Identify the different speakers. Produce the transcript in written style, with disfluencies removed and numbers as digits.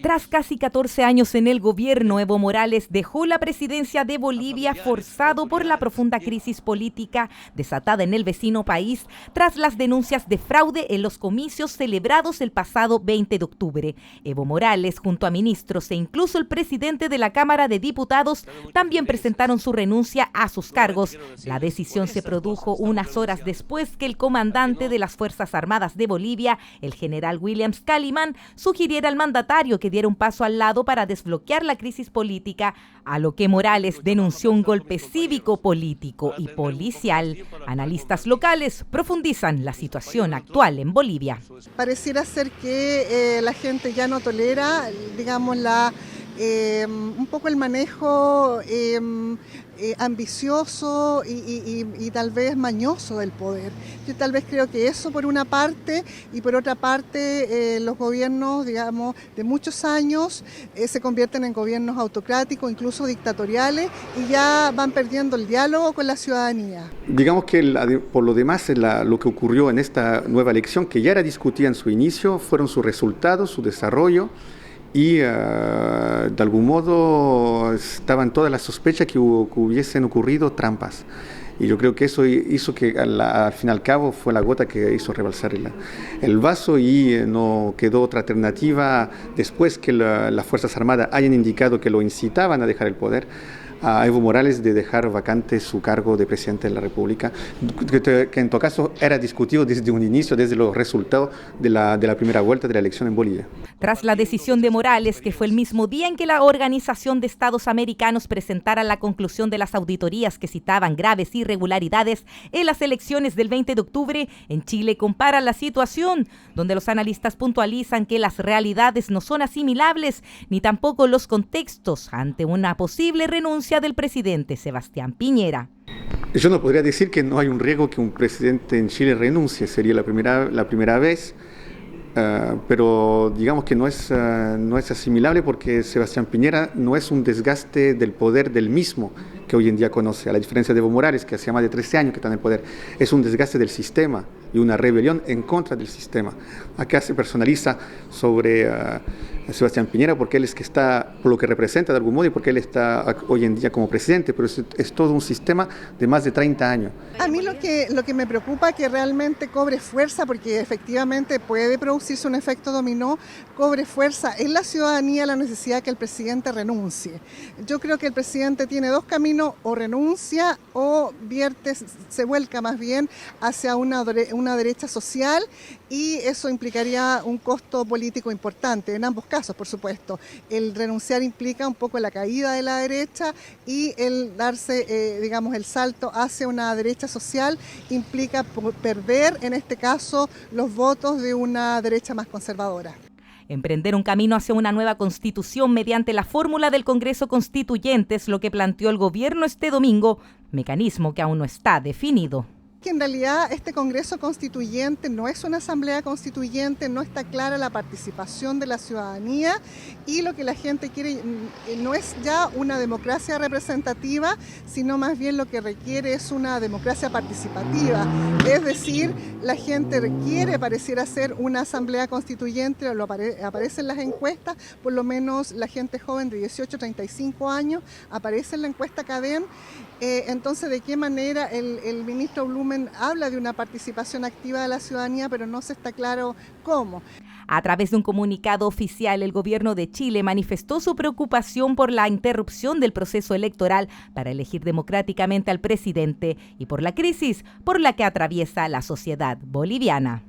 Speaker 1: Tras casi 14 años en el gobierno, Evo Morales dejó la presidencia de Bolivia forzado por la profunda crisis política desatada en el vecino país tras las denuncias de fraude en los comicios celebrados el pasado 20 de octubre. Evo Morales, junto a ministros e incluso el presidente de la Cámara de Diputados, también presentaron su renuncia a sus cargos. La decisión se produjo unas horas después que el comandante de las Fuerzas Armadas de Bolivia, el general Williams Calimán, sugiriera al mandatario que diera un paso al lado para desbloquear la crisis política, a lo que Morales denunció un golpe cívico, político y policial. Analistas locales profundizan la situación actual en Bolivia.
Speaker 2: Pareciera ser que la gente ya no tolera, digamos, un poco el manejo ambicioso y tal vez mañoso del poder. Yo tal vez creo que eso por una parte, y por otra parte los gobiernos, digamos, de muchos años se convierten en gobiernos autocráticos, incluso dictatoriales, y ya van perdiendo el diálogo con la ciudadanía.
Speaker 3: Digamos que por lo demás lo que ocurrió en esta nueva elección, que ya era discutida en su inicio, fueron sus resultados, su desarrollo, y de algún modo estaban todas las sospechas que hubiesen ocurrido trampas. Y yo creo que eso hizo que al fin y al cabo fue la gota que hizo rebalsar el vaso, y no quedó otra alternativa después que las Fuerzas Armadas hayan indicado que lo incitaban a dejar el poder, a Evo Morales, de dejar vacante su cargo de presidente de la República, que en todo caso era discutido desde un inicio, desde los resultados de la primera vuelta de la elección en Bolivia.
Speaker 1: Tras la decisión de Morales, que fue el mismo día en que la Organización de Estados Americanos presentara la conclusión de las auditorías que citaban graves irregularidades en las elecciones del 20 de octubre, en Chile compara la situación, donde los analistas puntualizan que las realidades no son asimilables, ni tampoco los contextos, ante una posible renuncia del presidente Sebastián Piñera.
Speaker 3: Yo no podría decir que no hay un riesgo que un presidente en Chile renuncie, sería la primera vez, pero digamos que no es asimilable, porque Sebastián Piñera no es un desgaste del poder del mismo que hoy en día conoce, a la diferencia de Evo Morales, que hacía más de 13 años que está en el poder. Es un desgaste del sistema y una rebelión en contra del sistema. Acá se personaliza sobre Sebastián Piñera porque él es que está, por lo que representa de algún modo, y porque él está hoy en día como presidente, pero es todo un sistema de más de 30 años.
Speaker 2: A mí lo que me preocupa es que realmente cobre fuerza, porque efectivamente puede producirse un efecto dominó, cobre fuerza en la ciudadanía la necesidad de que el presidente renuncie. Yo creo que el presidente tiene dos caminos: o renuncia o se vuelca más bien hacia una derecha social, y eso implicaría un costo político importante, en ambos casos, por supuesto. El renunciar implica un poco la caída de la derecha, y el darse, digamos, el salto hacia una derecha social implica perder, en este caso, los votos de una derecha más conservadora.
Speaker 1: Emprender un camino hacia una nueva constitución mediante la fórmula del Congreso Constituyente es lo que planteó el gobierno este domingo, mecanismo que aún no está definido.
Speaker 2: Que en realidad este Congreso Constituyente no es una asamblea constituyente, no está clara la participación de la ciudadanía, y lo que la gente quiere no es ya una democracia representativa, sino más bien lo que requiere es una democracia participativa. Es decir, la gente quiere, pareciera ser, una asamblea constituyente, aparece en las encuestas, por lo menos la gente joven de 18 a 35 años aparece en la encuesta CADEM. Entonces, ¿de qué manera el ministro Blumen habla de una participación activa de la ciudadanía, pero no se está claro cómo?
Speaker 1: A través de un comunicado oficial, el gobierno de Chile manifestó su preocupación por la interrupción del proceso electoral para elegir democráticamente al presidente y por la crisis por la que atraviesa la sociedad boliviana.